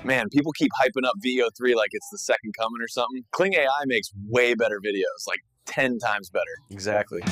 Man, people keep hyping up VO3 like it's the second coming or something. Kling AI makes way better videos, like 10 times better. Exactly.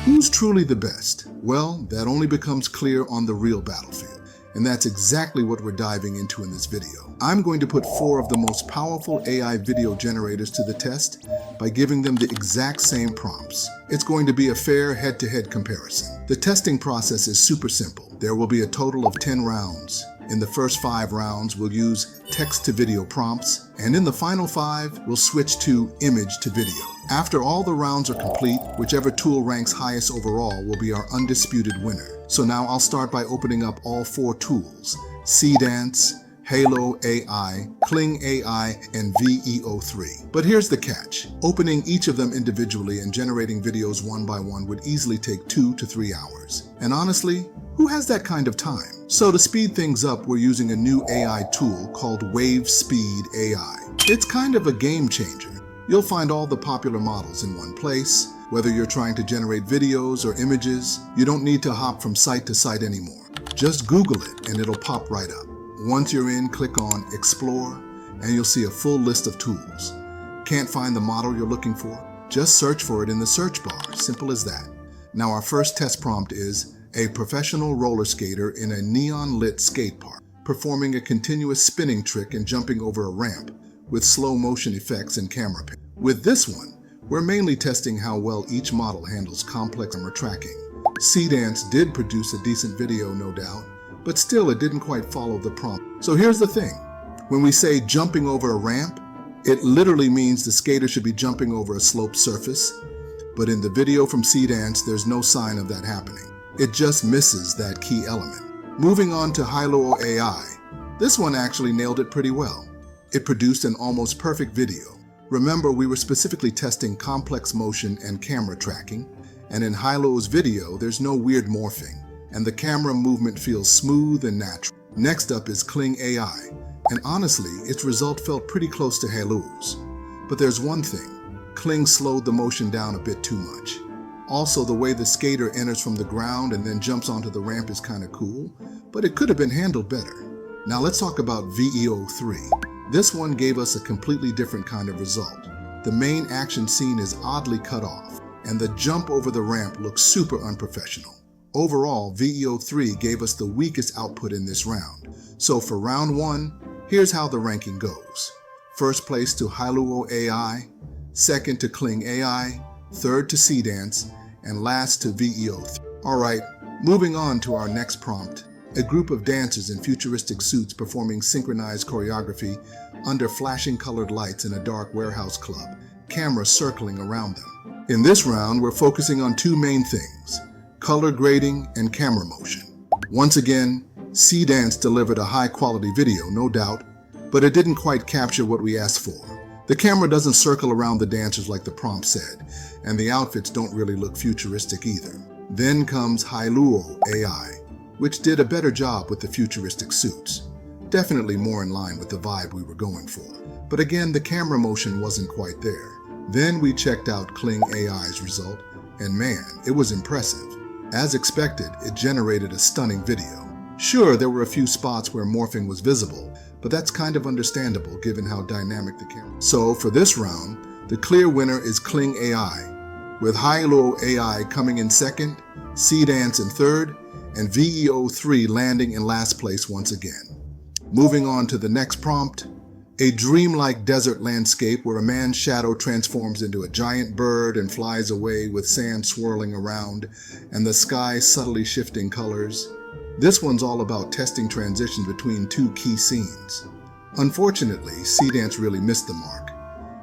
Who's truly the best? Well, that only becomes clear on the real battlefield. And that's exactly what we're diving into in this video. I'm going to put 4 of the most powerful AI video generators to the test by giving them the exact same prompts. It's going to be a fair head-to-head comparison. The testing process is super simple. There will be a total of 10 rounds. In the first 5 rounds, we'll use text-to-video prompts, and in the final 5, we'll switch to image-to-video. After all the rounds are complete, whichever tool ranks highest overall will be our undisputed winner. So now I'll start by opening up all 4 tools: Seedance, Halo AI, Kling AI, and VEO3. But here's the catch. Opening each of them individually and generating videos one by one would easily take 2 to 3 hours. And honestly, who has that kind of time? So to speed things up, we're using a new AI tool called Wavespeed AI. It's kind of a game changer. You'll find all the popular models in one place. Whether you're trying to generate videos or images, you don't need to hop from site to site anymore. Just Google it and it'll pop right up. Once you're in, click on Explore and you'll see a full list of tools. Can't find the model you're looking for? Just search for it in the search bar. Simple as that. Now our first test prompt is a professional roller skater in a neon-lit skate park, performing a continuous spinning trick and jumping over a ramp with slow motion effects and camera pan. With this one, we're mainly testing how well each model handles complex camera tracking. Seedance did produce a decent video, no doubt, but still it didn't quite follow the prompt. So here's the thing. When we say jumping over a ramp, it literally means the skater should be jumping over a sloped surface, but in the video from Seedance, there's no sign of that happening. It just misses that key element. Moving on to Halo AI, this one actually nailed it pretty well. It produced an almost perfect video. Remember, we were specifically testing complex motion and camera tracking, and in Hilo's video, there's no weird morphing, and the camera movement feels smooth and natural. Next up is Kling AI, and honestly, its result felt pretty close to Halo's. But there's one thing, Kling slowed the motion down a bit too much. Also, the way the skater enters from the ground and then jumps onto the ramp is kind of cool, but it could have been handled better. Now let's talk about VEO3. This one gave us a completely different kind of result. The main action scene is oddly cut off, and the jump over the ramp looks super unprofessional. Overall, VEO3 gave us the weakest output in this round. So for round 1, here's how the ranking goes. First place to Halo AI, second to Kling AI, third to Seedance, and last to VEO3. Alright, moving on to our next prompt. A group of dancers in futuristic suits performing synchronized choreography under flashing colored lights in a dark warehouse club, cameras circling around them. In this round, we're focusing on 2 main things: color grading and camera motion. Once again, Seedance delivered a high-quality video, no doubt, but it didn't quite capture what we asked for. The camera doesn't circle around the dancers like the prompt said, and the outfits don't really look futuristic either. Then comes Halo AI, which did a better job with the futuristic suits. Definitely more in line with the vibe we were going for. But again, the camera motion wasn't quite there. Then we checked out Kling AI's result, and man, it was impressive. As expected, it generated a stunning video. Sure, there were a few spots where morphing was visible, but that's kind of understandable given how dynamic the camera is. So for this round, the clear winner is Kling AI, with Halo AI coming in second, Seedance in third, and VEO3 landing in last place once again. Moving on to the next prompt, a dreamlike desert landscape where a man's shadow transforms into a giant bird and flies away with sand swirling around and the sky subtly shifting colors. This one's all about testing transition between 2 key scenes. Unfortunately, Seedance really missed the mark.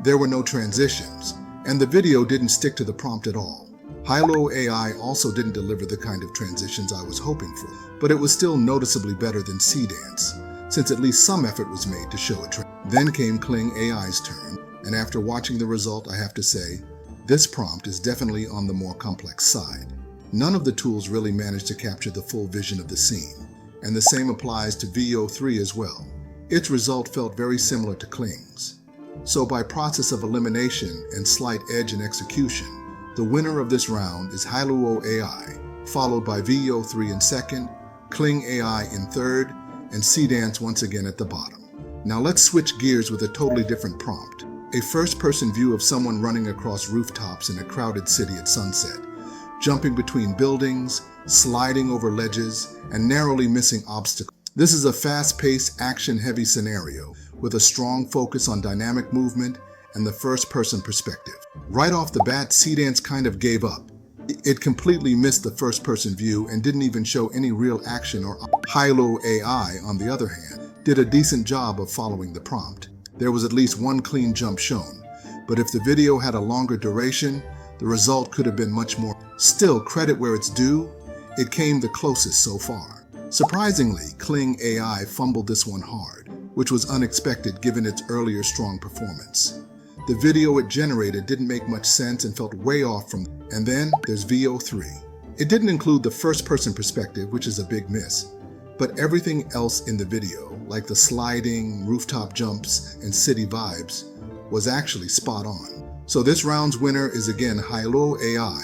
There were no transitions, and the video didn't stick to the prompt at all. Halo AI also didn't deliver the kind of transitions I was hoping for, but it was still noticeably better than Seedance, since at least some effort was made to show a trend. Then came Kling AI's turn, and after watching the result, I have to say, this prompt is definitely on the more complex side. None of the tools really managed to capture the full vision of the scene, and the same applies to VEO3 as well. Its result felt very similar to Kling's. So by process of elimination and slight edge in execution, the winner of this round is Halo AI, followed by VEO3 in second, Kling AI in third, and Seedance once again at the bottom. Now let's switch gears with a totally different prompt. A first-person view of someone running across rooftops in a crowded city at sunset, jumping between buildings, sliding over ledges, and narrowly missing obstacles. This is a fast-paced, action-heavy scenario with a strong focus on dynamic movement and the first-person perspective. Right off the bat, Seedance kind of gave up. It completely missed the first-person view and didn't even show any real action or Hilo AI, on the other hand, did a decent job of following the prompt. There was at least one clean jump shown, but if the video had a longer duration, the result could have been much more. Still, credit where it's due, it came the closest so far. Surprisingly, Kling AI fumbled this one hard, which was unexpected given its earlier strong performance. The video it generated didn't make much sense and felt way off from. And then there's VO3. It didn't include the first-person perspective, which is a big miss, but everything else in the video, like the sliding, rooftop jumps, and city vibes, was actually spot on. So this round's winner is again Hilo AI,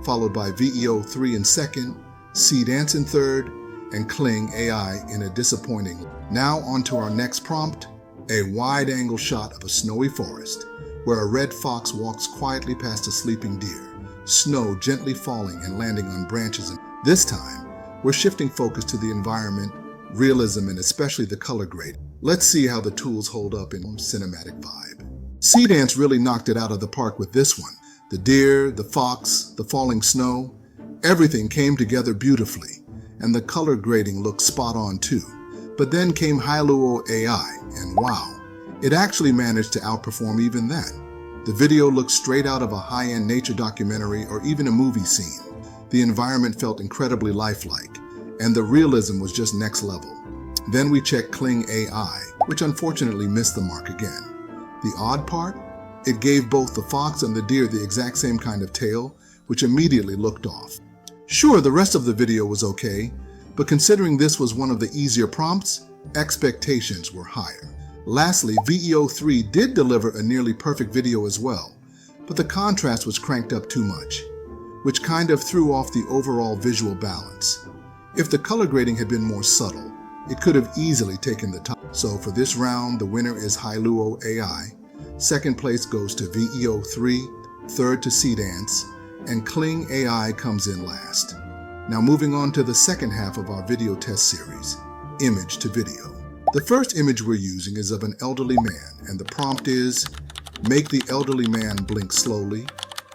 followed by VEO3 in second, Seedance in third, and Kling AI in a disappointing. Now on to our next prompt, a wide-angle shot of a snowy forest, where a red fox walks quietly past a sleeping deer, snow gently falling and landing on branches. And this time, we're shifting focus to the environment, realism, and especially the color grade. Let's see how the tools hold up in cinematic vibe. Seedance really knocked it out of the park with this one. The deer, the fox, the falling snow, everything came together beautifully, and the color grading looked spot on too. But then came Hilo AI, and wow, it actually managed to outperform even that. The video looked straight out of a high-end nature documentary or even a movie scene. The environment felt incredibly lifelike, and the realism was just next level. Then we checked Kling AI, which unfortunately missed the mark again. The odd part? It gave both the fox and the deer the exact same kind of tail, which immediately looked off. Sure, the rest of the video was okay, but considering this was one of the easier prompts, expectations were higher. Lastly, VEO3 did deliver a nearly perfect video as well, but the contrast was cranked up too much, which kind of threw off the overall visual balance. If the color grading had been more subtle, it could have easily taken the top. So for this round, the winner is Hilo AI, second place goes to VEO3, third to Seedance, and Kling AI comes in last. Now moving on to the second half of our video test series, image to video. The first image we're using is of an elderly man, and the prompt is, make the elderly man blink slowly,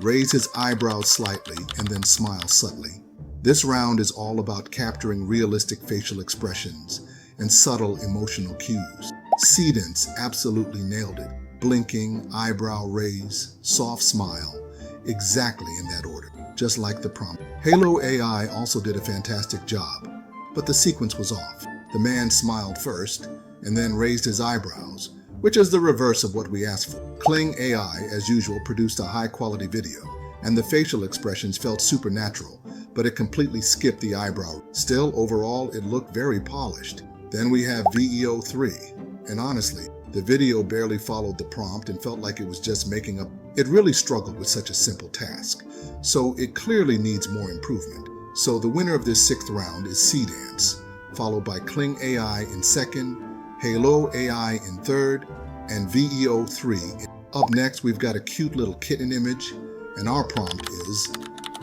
raise his eyebrows slightly, and then smile subtly. This round is all about capturing realistic facial expressions and subtle emotional cues. Seedance absolutely nailed it. Blinking, eyebrow raise, soft smile, exactly in that order, just like the prompt. Hilo AI also did a fantastic job, but the sequence was off. The man smiled first, and then raised his eyebrows, which is the reverse of what we asked for. Kling AI, as usual, produced a high-quality video, and the facial expressions felt supernatural, but it completely skipped the eyebrow. Still, overall, it looked very polished. Then we have VEO3, and honestly, the video barely followed the prompt and felt like it was just making up. It really struggled with such a simple task, so it clearly needs more improvement. So the winner of this sixth round is Seedance, followed by Kling AI in second, Hilo AI in third, and VEO3. Up next, we've got a cute little kitten image, and our prompt is,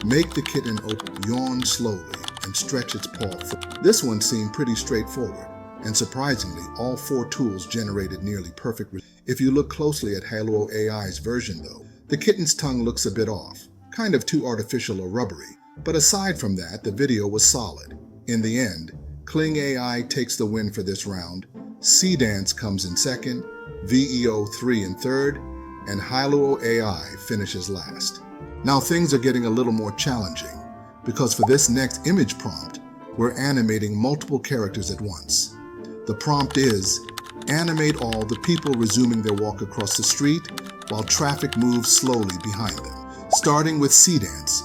make the kitten yawn slowly and stretch its paw forward. This one seemed pretty straightforward, and surprisingly, all four tools generated nearly perfect results. If you look closely at Hilo AI's version though, the kitten's tongue looks a bit off, kind of too artificial or rubbery, but aside from that, the video was solid. In the end, Kling AI takes the win for this round, Seedance comes in second, VEO3 in third, and Hilo AI finishes last. Now things are getting a little more challenging, because for this next image prompt, we're animating multiple characters at once. The prompt is, animate all the people resuming their walk across the street while traffic moves slowly behind them. Starting with Seedance.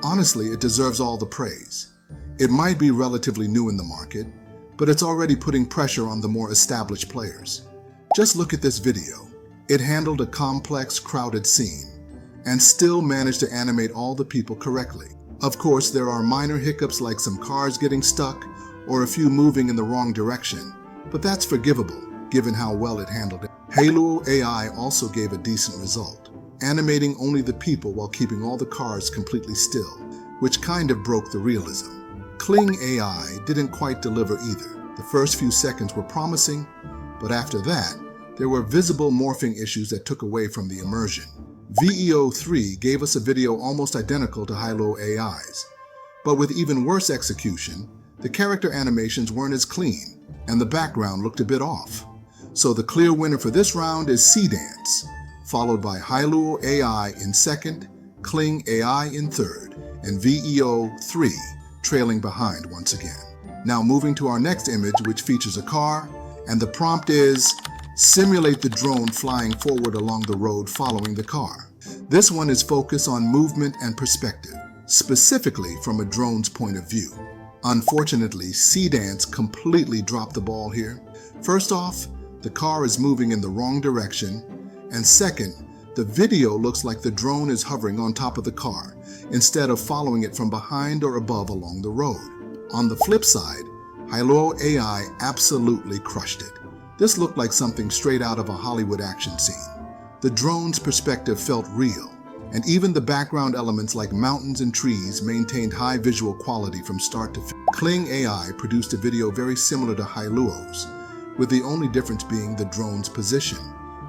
Honestly, it deserves all the praise. It might be relatively new in the market, but it's already putting pressure on the more established players. Just look at this video. It handled a complex, crowded scene, and still managed to animate all the people correctly. Of course, there are minor hiccups like some cars getting stuck or a few moving in the wrong direction, but that's forgivable given how well it handled it. Halo AI also gave a decent result, animating only the people while keeping all the cars completely still, which kind of broke the realism. Kling AI didn't quite deliver either. The first few seconds were promising, but after that, there were visible morphing issues that took away from the immersion. VEO3 gave us a video almost identical to Halo AI's, but with even worse execution. The character animations weren't as clean, and the background looked a bit off. So the clear winner for this round is Seedance, followed by Halo AI in second, Kling AI in third, and VEO3 trailing behind once again. Now moving to our next image, which features a car, and the prompt is, simulate the drone flying forward along the road following the car. This one is focused on movement and perspective, specifically from a drone's point of view. Unfortunately, Seedance completely dropped the ball here. First off, the car is moving in the wrong direction, and second, the video looks like the drone is hovering on top of the car instead of following it from behind or above along the road. On the flip side, Halo AI absolutely crushed it. This looked like something straight out of a Hollywood action scene. The drone's perspective felt real, and even the background elements like mountains and trees maintained high visual quality from start to finish. Kling AI produced a video very similar to Hailuo's, with the only difference being the drone's position.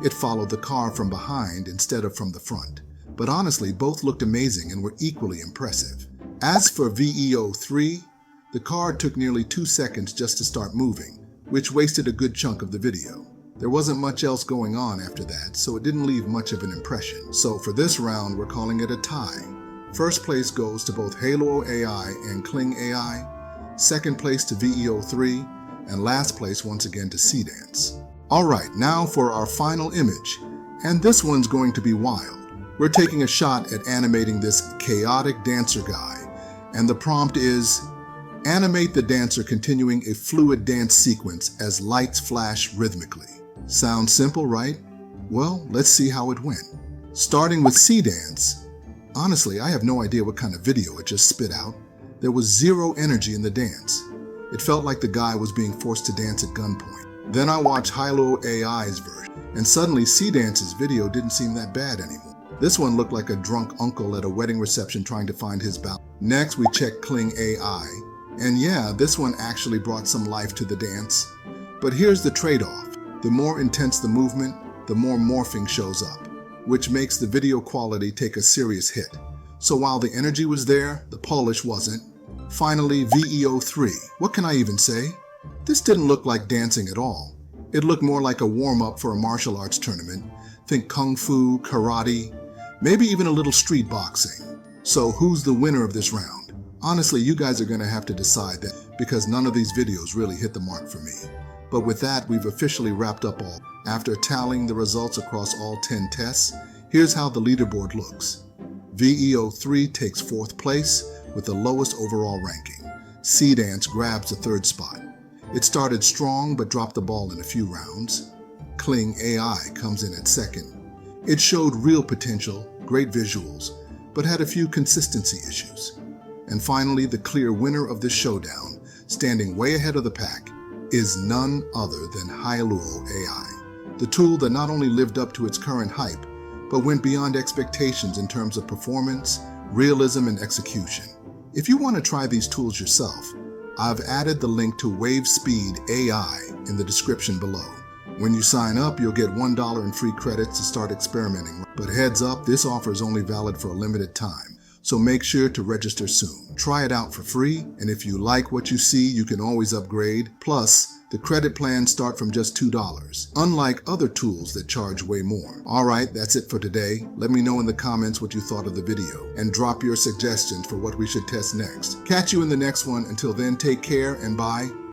It followed the car from behind instead of from the front. But honestly, both looked amazing and were equally impressive. As for VEO3, the car took nearly 2 seconds just to start moving, which wasted a good chunk of the video. There wasn't much else going on after that, so it didn't leave much of an impression. So for this round, we're calling it a tie. First place goes to both Halo AI and Kling AI, second place to VEO3, and last place once again to Seedance. Alright, now for our final image, and this one's going to be wild. We're taking a shot at animating this chaotic dancer guy, and the prompt is, animate the dancer continuing a fluid dance sequence as lights flash rhythmically. Sounds simple, right? Well, let's see how it went. Starting with Seedance, honestly, I have no idea what kind of video it just spit out. There was zero energy in the dance. It felt like the guy was being forced to dance at gunpoint. Then I watched Halo AI's version, and suddenly Seedance's video didn't seem that bad anymore. This one looked like a drunk uncle at a wedding reception trying to find his balance. Next, we checked Kling AI, and yeah, this one actually brought some life to the dance. But here's the trade-off. The more intense the movement, the more morphing shows up, which makes the video quality take a serious hit. So while the energy was there, the polish wasn't. Finally, VEO3. What can I even say? This didn't look like dancing at all. It looked more like a warm-up for a martial arts tournament. Think kung fu, karate, maybe even a little street boxing. So who's the winner of this round? Honestly, you guys are gonna have to decide that because none of these videos really hit the mark for me. But with that, we've officially wrapped up all. After tallying the results across all 10 tests, here's how the leaderboard looks. VEO3 takes 4th place with the lowest overall ranking. Seedance grabs the 3rd spot. It started strong but dropped the ball in a few rounds. Kling AI comes in at 2nd. It showed real potential, great visuals, but had a few consistency issues. And finally, the clear winner of this showdown, standing way ahead of the pack, is none other than Halo AI, the tool that not only lived up to its current hype, but went beyond expectations in terms of performance, realism, and execution. If you want to try these tools yourself, I've added the link to Wavespeed AI in the description below. When you sign up, you'll get $1 in free credits to start experimenting. But heads up, this offer is only valid for a limited time, so make sure to register soon. Try it out for free, and if you like what you see, you can always upgrade. Plus, the credit plans start from just $2, unlike other tools that charge way more. Alright, that's it for today. Let me know in the comments what you thought of the video, and drop your suggestions for what we should test next. Catch you in the next one. Until then, take care and bye.